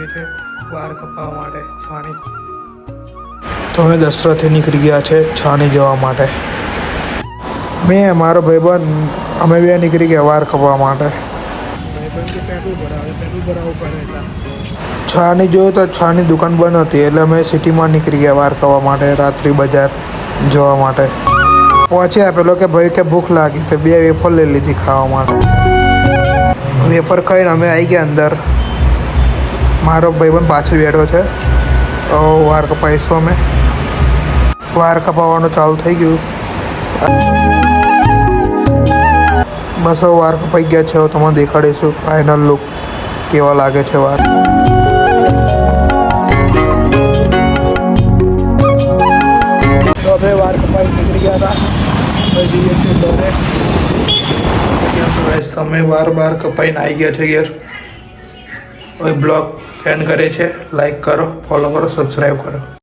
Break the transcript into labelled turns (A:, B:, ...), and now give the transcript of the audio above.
A: જઈએ છીએ વાળ કપાવવા માટે છાણી. તો અમે દશરથથી નીકળી ગયા છે છાણી જવા માટે. મેં મારો ભાઈબંધ અમે બે નીકળી ગયા વાળ કપાવવા માટે. ભાઈબંધ પેટ્રોલ ભરાવવું પડે. છાની જોયું તો છાની દુકાન બંધ હતી એટલે અમે સિટીમાં નીકળી ગયા વાળ કપાવવા માટે રાત્રિ બજાર જવા માટે. પહોંચ્યા પેલો કે ભાઈ કે ભૂખ લાગી તો 2 વેફર લઈ લીધી ખાવા માટે. વેફર ખાઈને અમે આવી ગયા અંદર. મારો ભાઈબંધ પાછળ બેઠો છે. વાળ કપાવીશું અમે. વાળ કપાવવાનું ચાલુ થઈ ગયું. બસ હવે વાળ કપાઈ ગયા છે. હવે તમને દેખાડીશું ફાઇનલ લુક કેવા લાગે છે વાળ. તો હવે વાળ કપાઈ નીકળી ગયા હતા. હવે જઈએ છીએ ઘરે. સમય બાર કપાઈને આવી ગયા છે ઘેર. હવે બ્લોગ એન્ડ કરે છે. લાઈક કરો, ફોલો કરો, સબસ્ક્રાઈબ કરો.